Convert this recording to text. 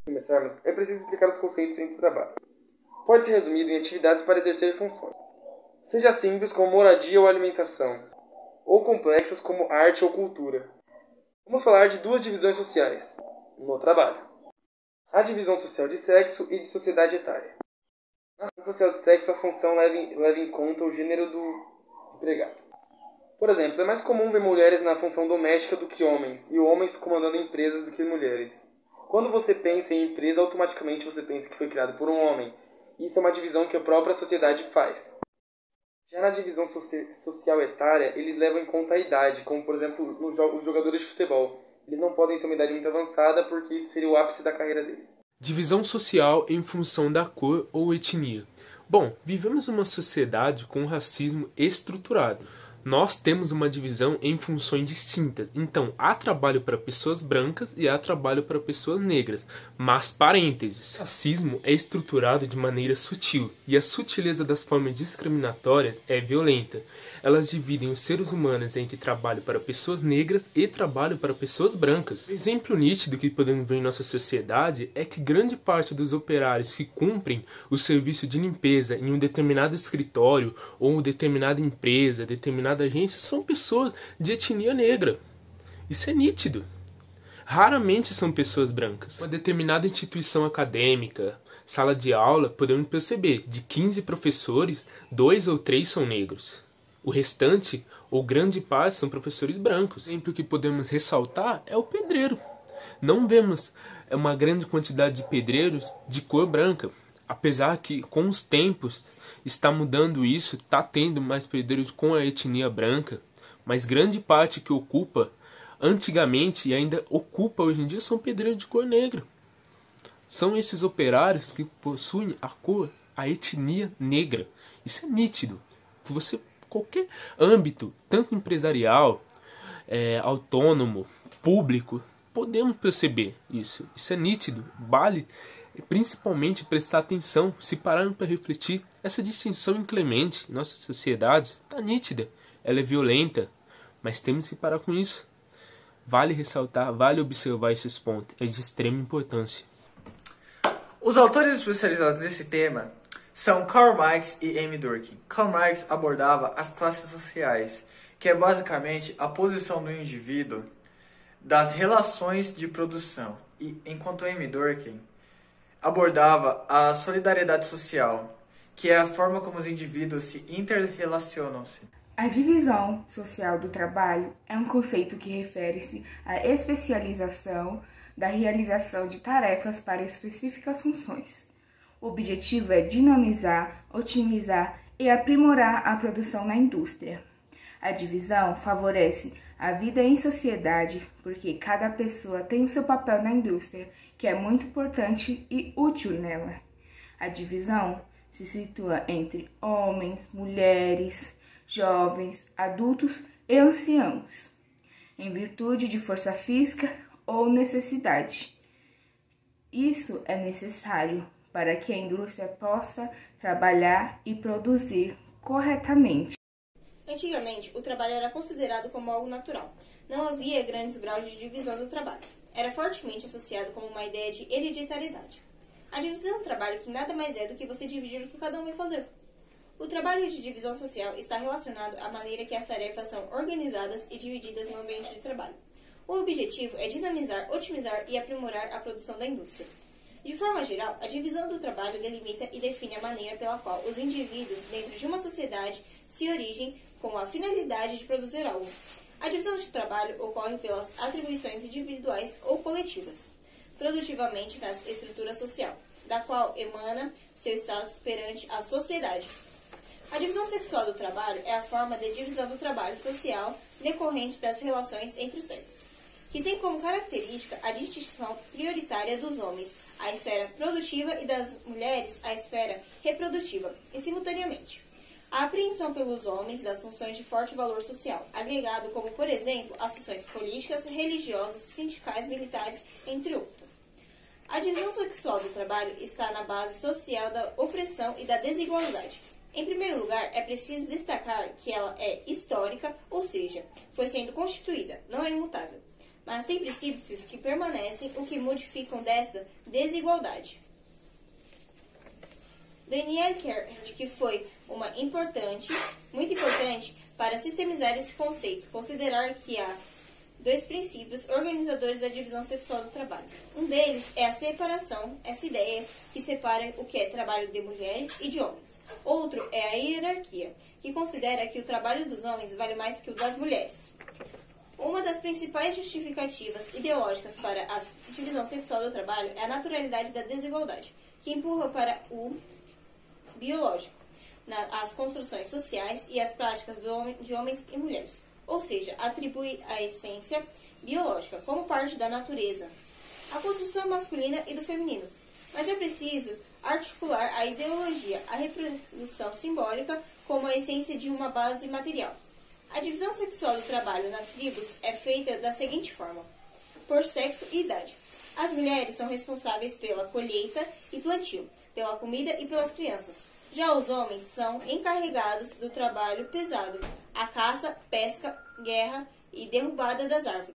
Começarmos, é preciso explicar os conceitos entre trabalho. Pode ser resumido em atividades para exercer funções, seja simples como moradia ou alimentação, ou complexas como arte ou cultura. Vamos falar de duas divisões sociais no trabalho: a divisão social de sexo e de sociedade etária. Na divisão social de sexo, a função leva em conta o gênero do empregado. Por exemplo, é mais comum ver mulheres na função doméstica do que homens, e homens comandando empresas do que mulheres. Quando você pensa em empresa, automaticamente você pensa que foi criado por um homem. Isso é uma divisão que a própria sociedade faz. Já na divisão social etária, eles levam em conta a idade, como por exemplo os jogadores de futebol. Eles não podem ter uma idade muito avançada porque isso seria o ápice da carreira deles. Divisão social em função da cor ou etnia. Bom, vivemos uma sociedade com racismo estruturado. Nós temos uma divisão em funções distintas. Então, há trabalho para pessoas brancas e há trabalho para pessoas negras. Mas, parênteses, o racismo é estruturado de maneira sutil e a sutileza das formas discriminatórias é violenta. Elas dividem os seres humanos entre trabalho para pessoas negras e trabalho para pessoas brancas. Um exemplo nítido que podemos ver em nossa sociedade é que grande parte dos operários que cumprem o serviço de limpeza em um determinado escritório ou uma determinada empresa, determinada agência, são pessoas de etnia negra. Isso é nítido. Raramente são pessoas brancas. Uma determinada instituição acadêmica, sala de aula, podemos perceber, de 15 professores, 2 ou 3 são negros. O restante, ou grande parte, são professores brancos. O exemplo que podemos ressaltar é o pedreiro. Não vemos uma grande quantidade de pedreiros de cor branca. Apesar que, com os tempos, está mudando isso, está tendo mais pedreiros com a etnia branca, mas grande parte que ocupa, antigamente e ainda ocupa hoje em dia, são pedreiros de cor negra. São esses operários que possuem a cor, a etnia negra. Isso é nítido. Qualquer âmbito, tanto empresarial, autônomo, público, podemos perceber isso. Isso é nítido. Vale principalmente prestar atenção, se pararmos para refletir. Essa distinção inclemente em nossa sociedade está nítida. Ela é violenta, mas temos que parar com isso. Vale ressaltar, vale observar esses pontos. É de extrema importância. Os autores especializados nesse tema são Karl Marx e Amy Durkheim. Karl Marx abordava as classes sociais, que é basicamente a posição do indivíduo das relações de produção, enquanto Amy Durkheim abordava a solidariedade social, que é a forma como os indivíduos se interrelacionam-se. A divisão social do trabalho é um conceito que refere-se à especialização da realização de tarefas para específicas funções. O objetivo é dinamizar, otimizar e aprimorar a produção na indústria. A divisão favorece a vida em sociedade porque cada pessoa tem seu papel na indústria, que é muito importante e útil nela. A divisão se situa entre homens, mulheres, jovens, adultos e anciãos, em virtude de força física ou necessidade. Isso é necessário para que a indústria possa trabalhar e produzir corretamente. Antigamente, o trabalho era considerado como algo natural. Não havia grandes graus de divisão do trabalho. Era fortemente associado com uma ideia de hereditariedade. A divisão do trabalho que nada mais é do que você dividir o que cada um vai fazer. O trabalho de divisão social está relacionado à maneira que as tarefas são organizadas e divididas no ambiente de trabalho. O objetivo é dinamizar, otimizar e aprimorar a produção da indústria. De forma geral, a divisão do trabalho delimita e define a maneira pela qual os indivíduos dentro de uma sociedade se origem com a finalidade de produzir algo. A divisão de trabalho ocorre pelas atribuições individuais ou coletivas, produtivamente na estrutura social, da qual emana seu status perante a sociedade. A divisão sexual do trabalho é a forma de divisão do trabalho social decorrente das relações entre os sexos, que tem como característica a distinção prioritária dos homens, a esfera produtiva, e das mulheres, a esfera reprodutiva, e simultaneamente. A apreensão pelos homens das funções de forte valor social, agregado como, por exemplo, as funções políticas, religiosas, sindicais, militares, entre outras. A divisão sexual do trabalho está na base social da opressão e da desigualdade. Em primeiro lugar, é preciso destacar que ela é histórica, ou seja, foi sendo constituída, não é imutável. mas tem princípios que permanecem, o que modificam desta desigualdade. Daniel Kert, que foi muito importante para sistemizar esse conceito, considerar que há dois princípios organizadores da divisão sexual do trabalho. Um deles é a separação, essa ideia que separa o que é trabalho de mulheres e de homens. Outro é a hierarquia, que considera que o trabalho dos homens vale mais que o das mulheres. Uma das principais justificativas ideológicas para a divisão sexual do trabalho é a naturalidade da desigualdade, que empurra para o biológico, as construções sociais e as práticas de homens e mulheres, ou seja, atribui a essência biológica como parte da natureza, a construção masculina e do feminino. Mas é preciso articular a ideologia, a reprodução simbólica como a essência de uma base material. A divisão sexual do trabalho nas tribos é feita da seguinte forma: por sexo e idade. As mulheres são responsáveis pela colheita e plantio, pela comida e pelas crianças. Já os homens são encarregados do trabalho pesado, a caça, pesca, guerra e derrubada das árvores.